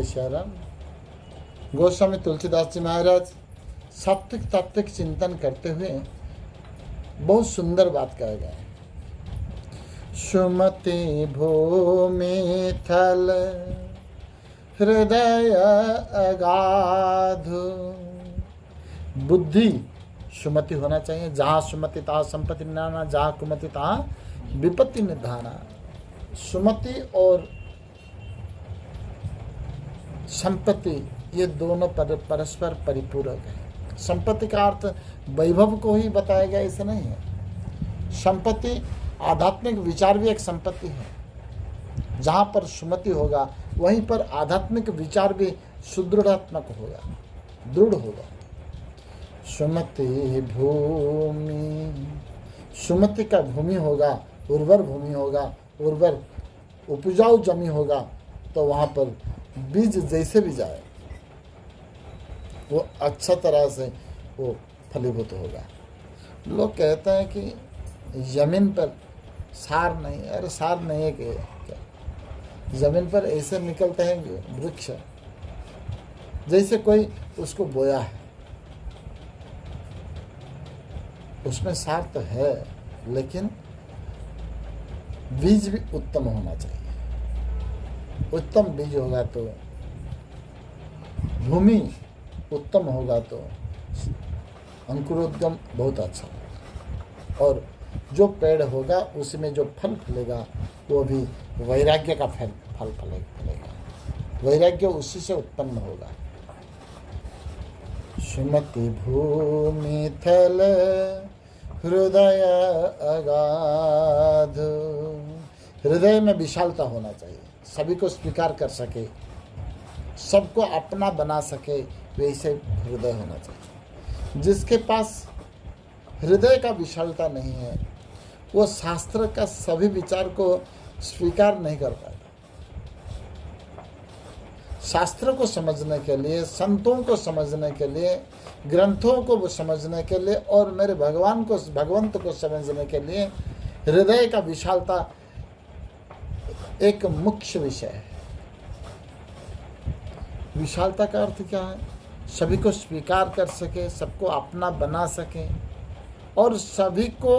जय श्री राम। गोस्वामी तुलसीदास जी महाराज सात्विक तात्विक चिंतन करते हुए बहुत सुंदर बात कह गए। सुमति भूमि थल हृदय अगाध। बुद्धि सुमति होना चाहिए। जहाँ सुमति तहाँ संपत्ति निधाना, जहाँ कुमति तहाँ विपत्ति निधाना। सुमति और संपत्ति ये दोनों परस्पर परिपूरक है। संपत्ति का अर्थ वैभव को ही बताया गया ऐसा नहीं है। संपत्ति आध्यात्मिक विचार भी एक संपत्ति है। जहाँ पर सुमति होगा वहीं पर आध्यात्मिक विचार भी सुदृढ़ात्मक होगा, दृढ़ होगा। सुमति भूमि, सुमति का भूमि होगा, उर्वर भूमि होगा, उर्वर उपजाऊ जमी होगा, तो वहाँ पर बीज जैसे भी जाए वो अच्छा तरह से वो फलीभूत होगा। लोग कहते हैं कि जमीन पर सार नहीं। अरे सार नहीं है कि क्या? जमीन पर ऐसे निकलते हैं वृक्ष जैसे कोई उसको बोया है, उसमें सार तो है लेकिन बीज भी उत्तम होना चाहिए। उत्तम बीज होगा तो भूमि उत्तम होगा तो अंकुरोद्गम बहुत अच्छा होगा, और जो पेड़ होगा उसमें जो फल फलेगा वो भी वैराग्य का फल फलेगा। वैराग्य उसी से उत्पन्न होगा। सुमति भूमि थल हृदय अगाध। हृदय में विशालता होना चाहिए, सभी को स्वीकार कर सके, सबको अपना बना सके, वैसे हृदय होना चाहिए। जिसके पास हृदय का विशालता नहीं है वो शास्त्र का सभी विचार को स्वीकार नहीं कर पाता। शास्त्र को समझने के लिए, संतों को समझने के लिए, ग्रंथों को समझने के लिए और मेरे भगवंत को समझने के लिए हृदय का विशालता एक मुख्य विषय है। विशालता का अर्थ क्या है? सभी को स्वीकार कर सके, सबको अपना बना सके और सभी को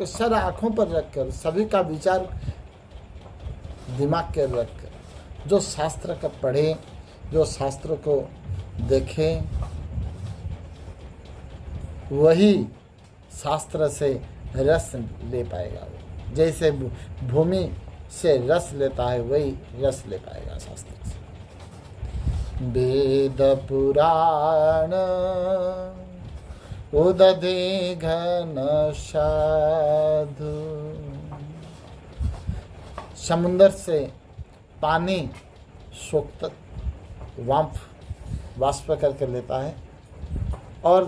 सर आँखों पर रखकर, सभी का विचार दिमाग के रखकर, जो शास्त्र का पढ़े, जो शास्त्र को देखे, वही शास्त्र से रस ले पाएगा। वो जैसे भूमि से रस लेता है वही रस ले पाएगा शास्त्र से। वेद पुराण उदधि घन साधु। समुंदर से पानी सोखता, वाष्प करके लेता है और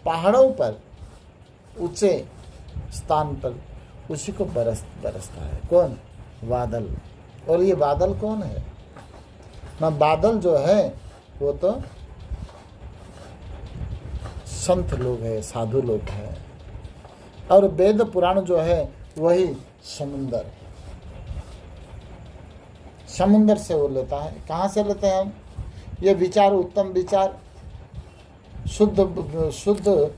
पहाड़ों पर ऊंचे स्थान पर उसी को बरसता है। कौन? बादल। और ये बादल कौन है ना? बादल जो है वो तो संत लोग हैं, साधु लोग हैं। और वेद पुराण जो है वही समुंदर है। समुंदर से वो लेता है। कहाँ से लेते हैं हम? ये विचार, उत्तम विचार, शुद्ध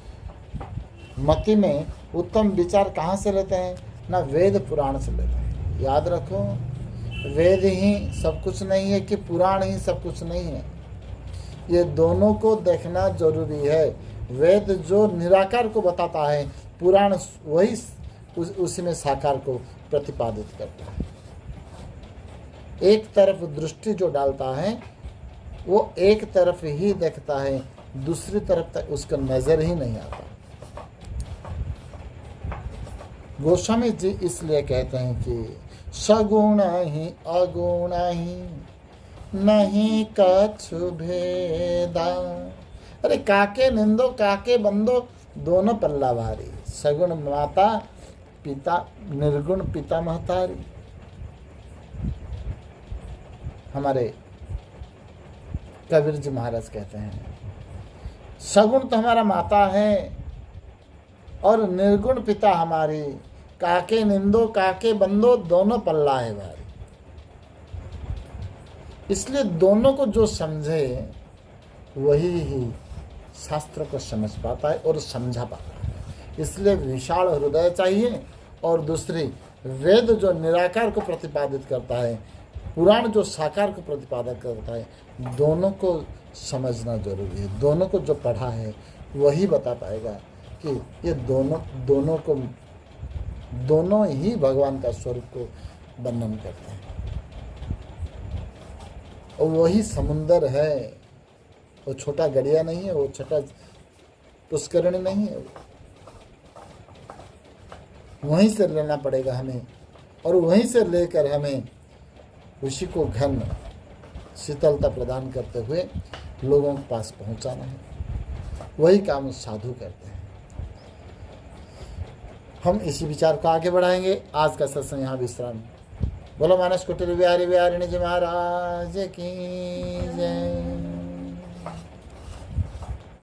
मति में उत्तम विचार कहाँ से लेते हैं? ना वेद पुराण से लेते हैं। याद रखो, वेद ही सब कुछ नहीं है कि पुराण ही सब कुछ नहीं है। ये दोनों को देखना जरूरी है। वेद जो निराकार को बताता है, पुराण वही उसी में साकार को प्रतिपादित करता है। एक तरफ दृष्टि जो डालता है वो एक तरफ ही देखता है, दूसरी तरफ तक उसका नजर ही नहीं आता। गोस्वामी जी इसलिए कहते हैं कि सगुण ही अगुण ही नहीं कछु भेदा। अरे काके निंदो काके बंदो दोनों पल्ला भारी। सगुण माता पिता, निर्गुण पिता महतारी। हमारे कबीर जी महाराज कहते हैं सगुण तो हमारा माता है और निर्गुण पिता हमारी। काके निंदो काके बंदो दोनों पल्ला है भारी। इसलिए दोनों को जो समझे वही ही शास्त्र को समझ पाता है और समझा पाता है। इसलिए विशाल हृदय चाहिए, और दूसरी वेद जो निराकार को प्रतिपादित करता है, पुराण जो साकार को प्रतिपादित करता है, दोनों को समझना जरूरी है। दोनों को जो पढ़ा है वही बता पाएगा कि ये दोनों ही भगवान का स्वरूप को वर्णन करते हैं। और वही समुंदर है, वो छोटा गड़िया नहीं है, वो छोटा पुष्करणी नहीं है, वहीं से लेना पड़ेगा हमें, और वहीं से लेकर हमें उसी को घन शीतलता प्रदान करते हुए लोगों के पास पहुंचाना है। वही काम साधु करते हैं। हम इसी विचार को आगे बढ़ाएंगे। आज का सत्संग यहाँ विश्राम। बोलो मानस कुटीर बिहारी बिहारिणी जी महाराज की जय।